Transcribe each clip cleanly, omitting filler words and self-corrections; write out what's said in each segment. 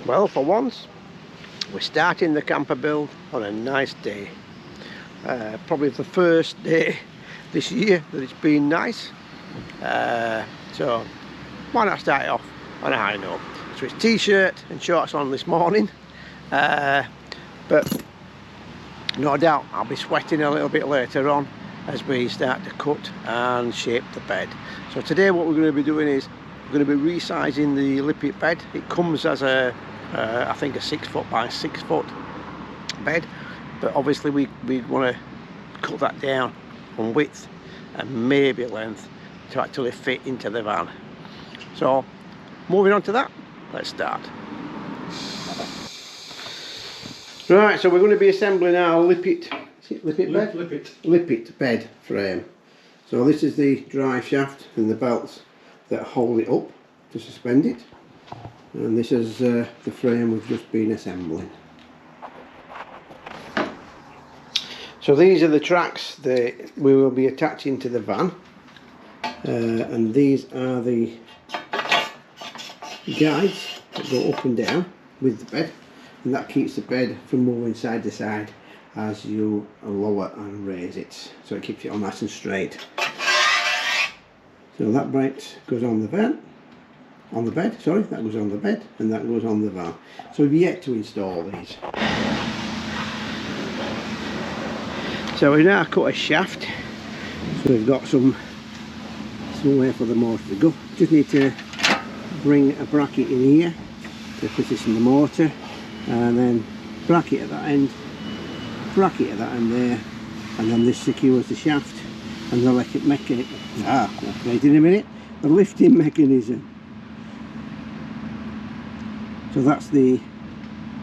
Well, for once, we're starting the camper build on a nice day. Probably the first day this year that it's been nice. So why not start it off on a high note? So it's t-shirt and shorts on this morning, but no doubt I'll be sweating a little bit later on as we start to cut and shape the bed. So today what we're going to be doing is we're going to be resizing the Lippet bed. It comes as a I think a 6 foot by 6 foot bed, but obviously we want to cut that down on width and maybe length to actually fit into the van. So moving on to that, let's start. Right, so we're going to be assembling our Lippet, is it Lippet bed? Lippet bed frame. So this is the drive shaft and the belts that hold it up to suspend it. And this is the frame we've just been assembling. So these are the tracks that we will be attaching to the van, and these are the guides that go up and down with the bed, and that keeps the bed from moving side to side as you lower and raise it, so it keeps it all nice and straight. So that brake goes on the van. On the bed, sorry, that goes on the bed and that goes on the van. So we've yet to install these. So we now cut a shaft, so we've got somewhere for the motor to go. Just need to bring a bracket in here to position the motor, and then bracket at that end, bracket at that end there, and then this secures the shaft and the lifting mechanism. So that's the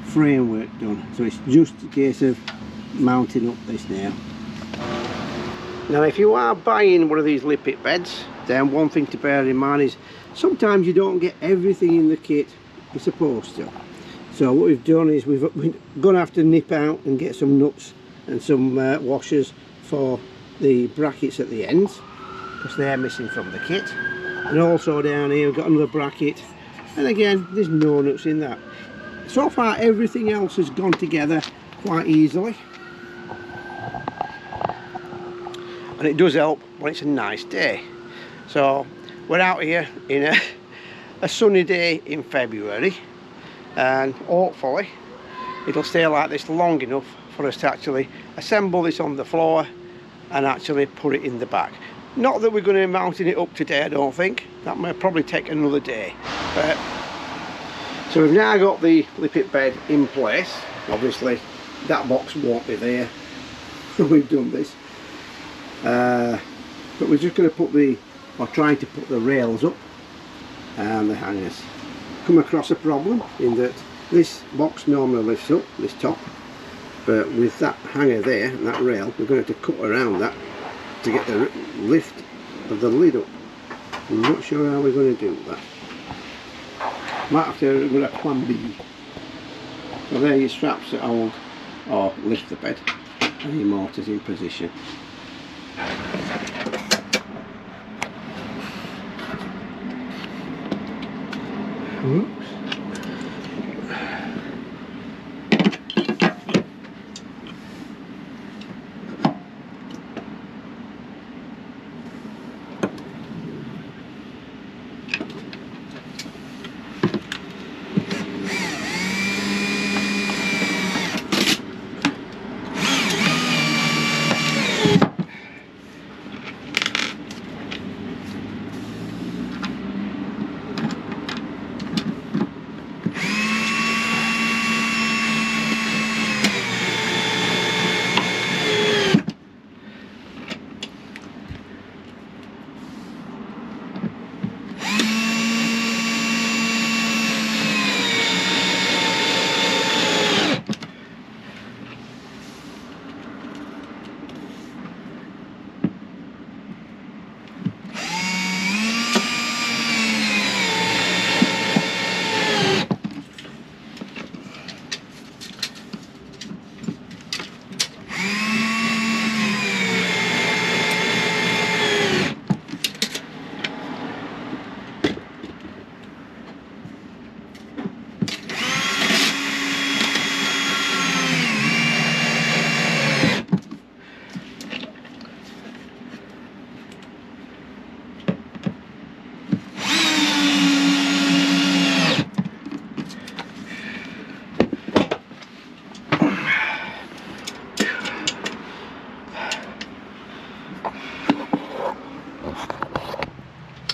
framework done. So it's just a case of mounting up this now. Now if you are buying one of these Lippet beds, then one thing to bear in mind is sometimes you don't get everything in the kit you're supposed to. So what we've done is we're going to have to nip out and get some nuts and some washers for the brackets at the ends, because they're missing from the kit. And also down here we've got another bracket. And again, there's no nuts in that. So far everything else has gone together quite easily. And it does help when it's a nice day. So we're out here in a sunny day in February, and hopefully it'll stay like this long enough for us to actually assemble this on the floor and actually put it in the back. Not that we're going to be mounting it up today, I don't think. That may probably take another day. So we've now got the Lippet bed in place. Obviously that box won't be there when we've done this. But we're just going to trying to put the rails up and the hangers. Come across a problem in that this box normally lifts up, this top, but with that hanger there and that rail, we're going to have to cut around that to get the lift of the lid up. I'm not sure how we're going to do that. Might have to go a plan B. So there are your straps that hold or lift the bed, and your motor's in position. Oops.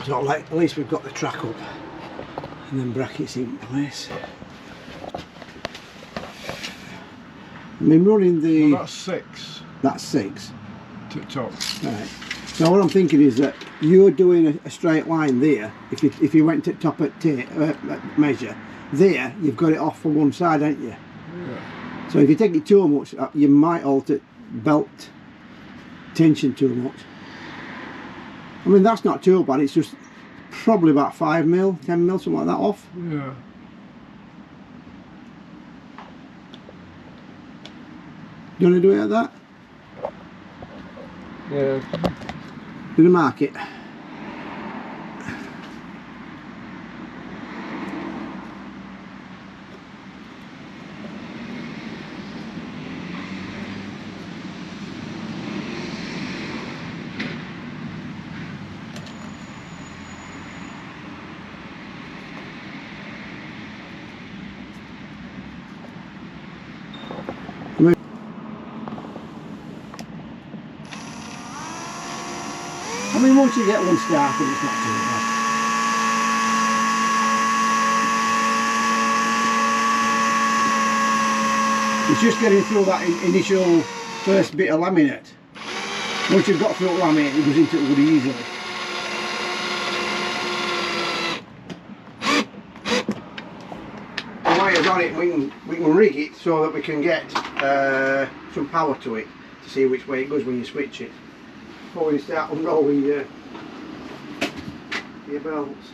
So like, at least we've got the track up and then brackets in place. I mean, running the... Well, that's 6. That's 6. To top. Right. So what I'm thinking is that you're doing a straight line there. If you went to top at measure, there you've got it off for one side, haven't you? Yeah. So if you take it too much, you might alter belt tension too much. I mean, that's not too bad. It's just probably about 5 mil, 10 mil, something like that off. Yeah. Do you want to do it like that? Yeah. Do the market. I mean, once you get one started, it's not too bad. It's just getting through that initial first bit of laminate. Once you've got through laminate, it goes into it really easily. The wires on it, we can rig it so that we can get some power to it to see which way it goes when you switch it. Before you start unrolling your belts.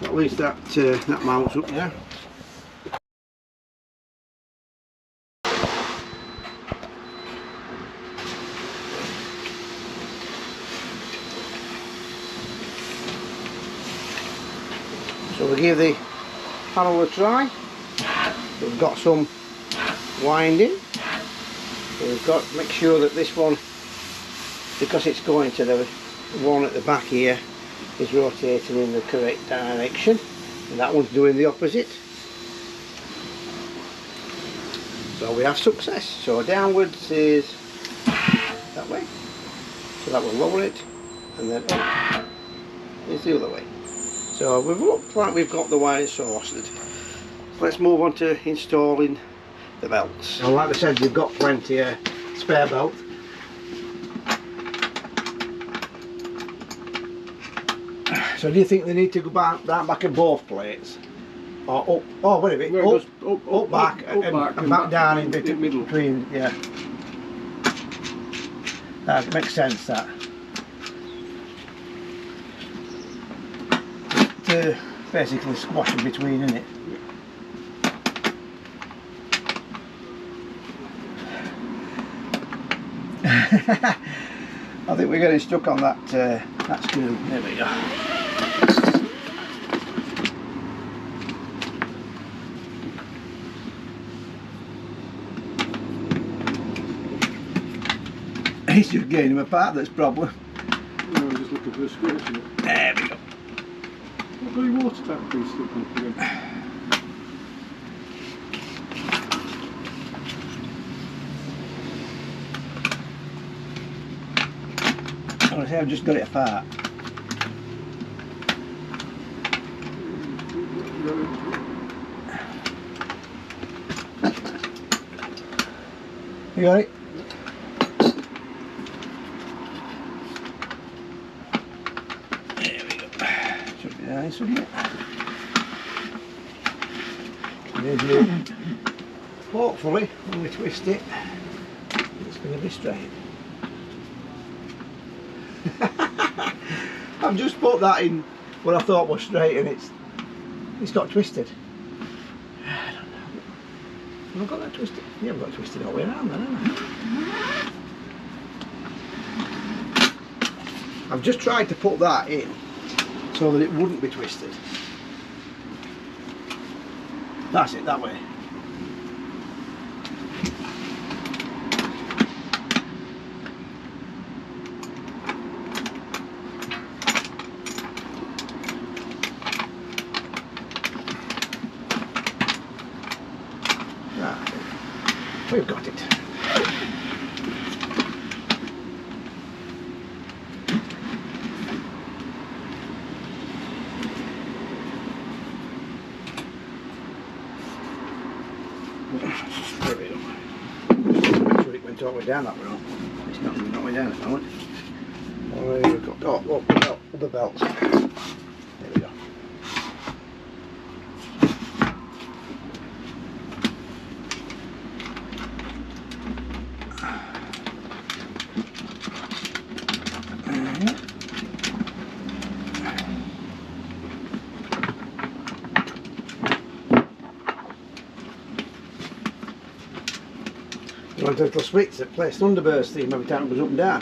At least that mounts up there. So we give the panel a try. We've got some winding. So we've got to make sure that this one, because it's going to the one at the back here, is rotating in the correct direction, and that one's doing the opposite. So we have success. So downwards is that way. So that will lower it, and then up is the other way. So we've looked like we've got the wiring sorted. Let's move on to installing the belts. Now, like I said, you've got plenty of spare belt. So do you think they need to go back at both plates? Or up? Oh, wait a minute. No, up, back, and back down in middle. Between, yeah. That makes sense, that. To basically squash in between, innit? I think we're getting stuck on that screw. There we go. He's just getting him apart, that's the problem. No, I'm just looking for a screw, isn't it? There we go. What bloody water tap piece looking for them? Honestly, I've just got it apart. You got it? There we go. Should be nice, shouldn't it? Hopefully, when we twist it, it's going to be straight. I've just put that in what I thought was straight, and it's got twisted. I don't know. Have I got that twisted? You haven't got it twisted all the way around then, have I? I've just tried to put that in so that it wouldn't be twisted. That's it, that way. Right. We've got it. There we go. Make sure it went all the way down that way. It's not all the way down at the moment. We've got the belts. There we go. You want a little switch that plays Thunderburst theme every time it goes up and down.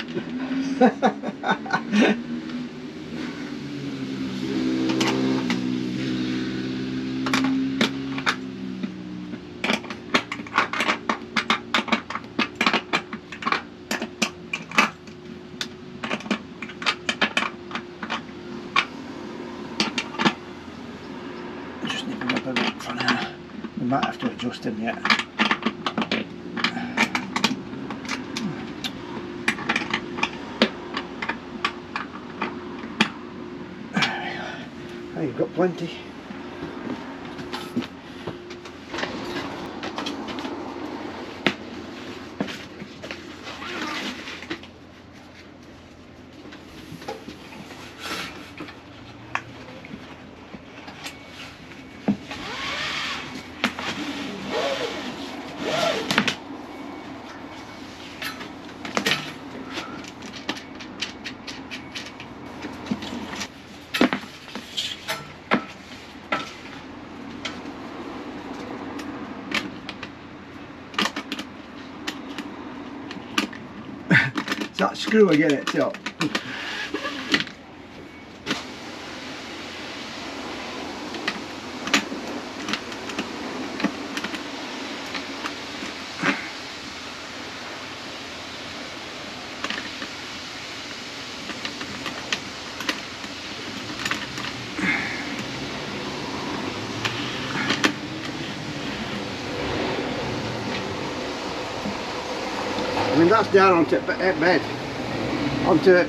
Just nipping up a bit for now. We might have to adjust him yet. Oh, you've got plenty. It's that screw again at the top. I mean, that's down onto bed, onto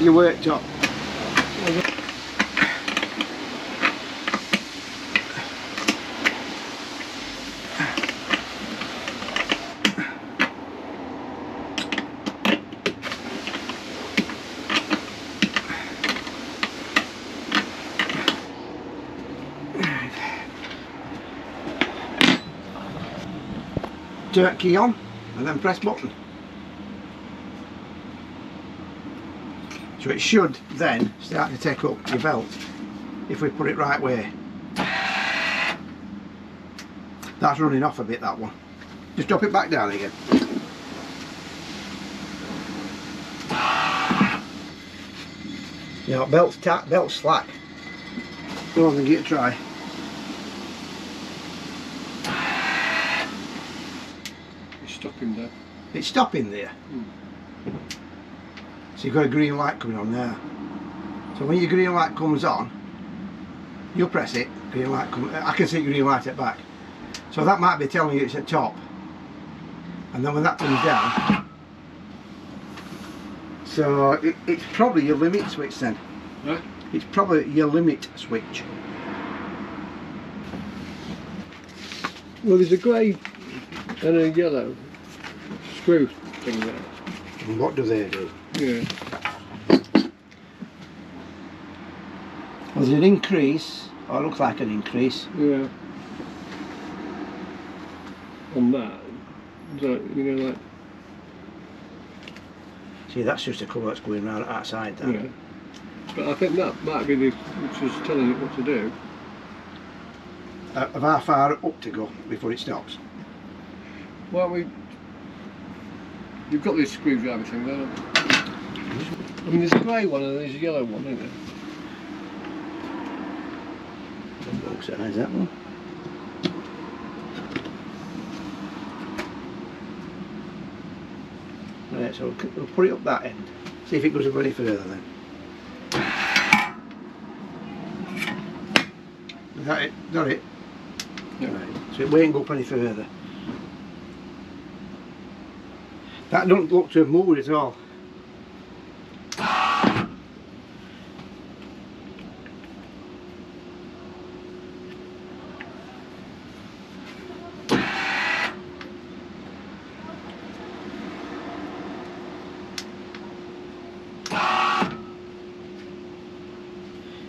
your worktop. Turn key on and then press button. So it should then start to take up your belt if we put it right way. That's running off a bit, that one. Just drop it back down again. You know, belt's tight, belt's slack. Go on and give it a try. Stopping there. It's stopping there. So you've got a green light coming on there. So when your green light comes on, you'll press it, green light comes, I can see green light at back. So that might be telling you it's at top. And then when that comes down, so it's probably your limit switch then. Huh? It's probably your limit switch. Well, there's a grey and a yellow screw thing there. And what do they do? Yeah. Well, there's an increase, or it looks like an increase. Yeah. On that. So, you know, like. See, that's just a colour that's going round outside there. Yeah. But I think that might be the which is telling it what to do. Of how far up to go before it stops. Well, you've got this screwdriver thing there. I mean, there's a grey one and there's a yellow one, isn't there? Both sides, that one. Right, so we'll put it up that end. See if it goes up any further then. Is that it? Got it? Yeah. Right. So it won't go up any further. That doesn't look to have moved at all.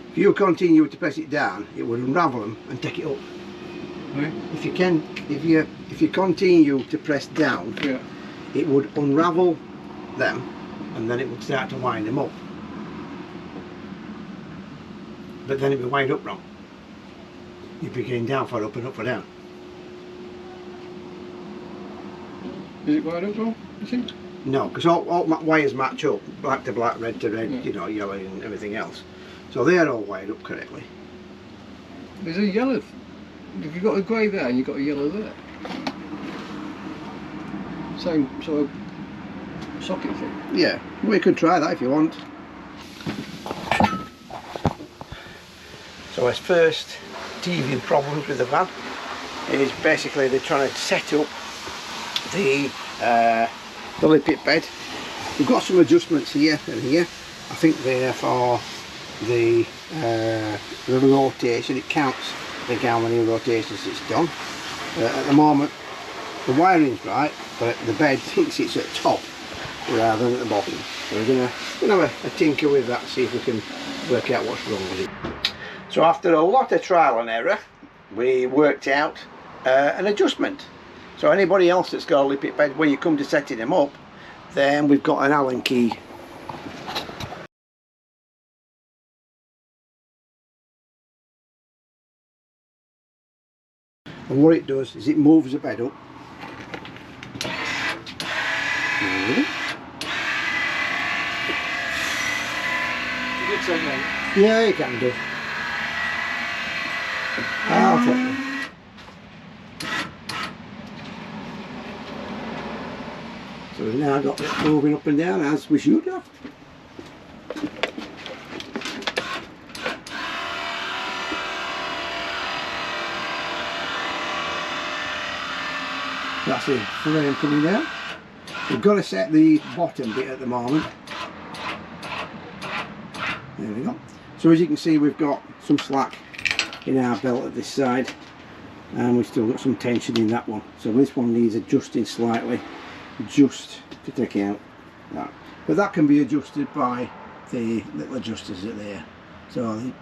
If you continue to press it down, it would unravel them and take it up. Right. If you continue to press down, Yeah. it would unravel them and then it would start to wind them up. But then it'd be wind up wrong. You'd be going down for up and up for down. Is it wired up wrong, you think? No, because all wires match up, black to black, red to red, Yeah. you know, yellow and everything else. So they're all wired up correctly. There's a yellow. If you've got a grey there and you've got a yellow there. Same sort of socket thing. Yeah, we could try that if you want. So his first teething problems with the van is basically they're trying to set up the Lippet bed. We've got some adjustments here and here. I think they're for the rotation. It counts, I think, how many rotations it's done. At the moment the wiring's right, but the bed thinks it's at top rather than at the bottom. So we're going to have a tinker with that, see if we can work out what's wrong with it. So after a lot of trial and error, we worked out an adjustment. So anybody else that's got a Lippet bed, when you come to setting them up, then we've got an Allen key. And what it does is it moves the bed up. Yeah, you can do. I'll take them. So we've now got it moving up and down as we should have. That's the frame coming down. We've got to set the bottom bit at the moment. There we go. So as you can see, we've got some slack in our belt at this side, and we've still got some tension in that one. So this one needs adjusting slightly, just to take out that. But that can be adjusted by the little adjusters that are there. So the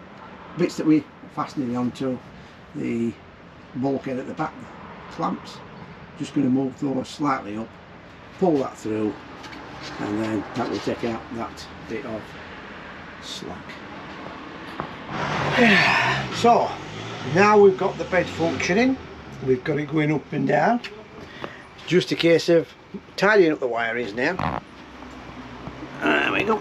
bits that we're fastening onto the bulkhead at the back, clamps, just going to move those slightly up, pull that through, and then that will take out that bit of slack. So now we've got the bed functioning, we've got it going up and down. Just a case of tidying up the wirings now. There we go.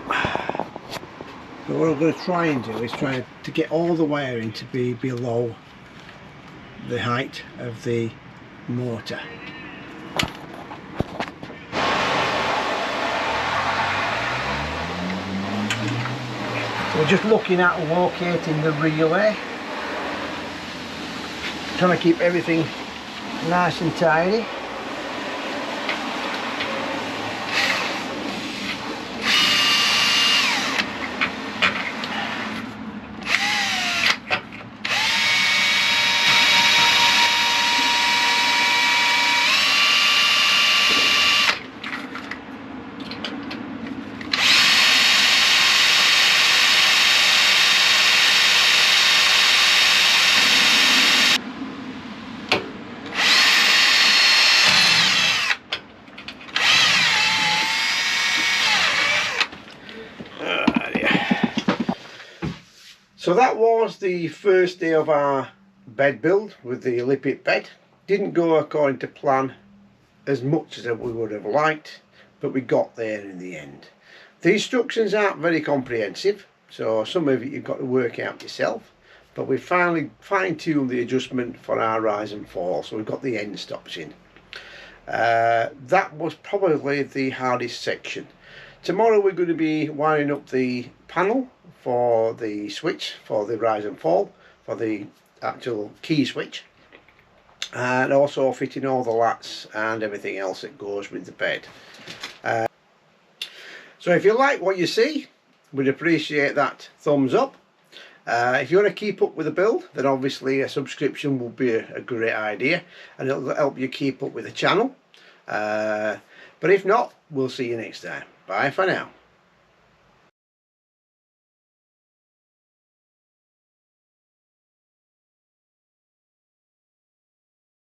But what I'm going to try and do is try to get all the wiring to be below the height of the motor. So we're just looking at locating the relay, trying to keep everything nice and tidy. So that was the first day of our bed build with the Lippet bed. Didn't go according to plan as much as we would have liked, but we got there in the end. The instructions aren't very comprehensive, so some of it you've got to work out yourself, but we finally fine-tuned the adjustment for our rise and fall, so we've got the end stops in. That was probably the hardest section. Tomorrow we're going to be wiring up the panel for the switch, for the rise and fall, for the actual key switch, and also fitting all the lats and everything else that goes with the bed. So if you like what you see, we'd appreciate that thumbs up. If you want to keep up with the build, then obviously a subscription will be a great idea, and it'll help you keep up with the channel. But if not, we'll see you next time. Bye for now.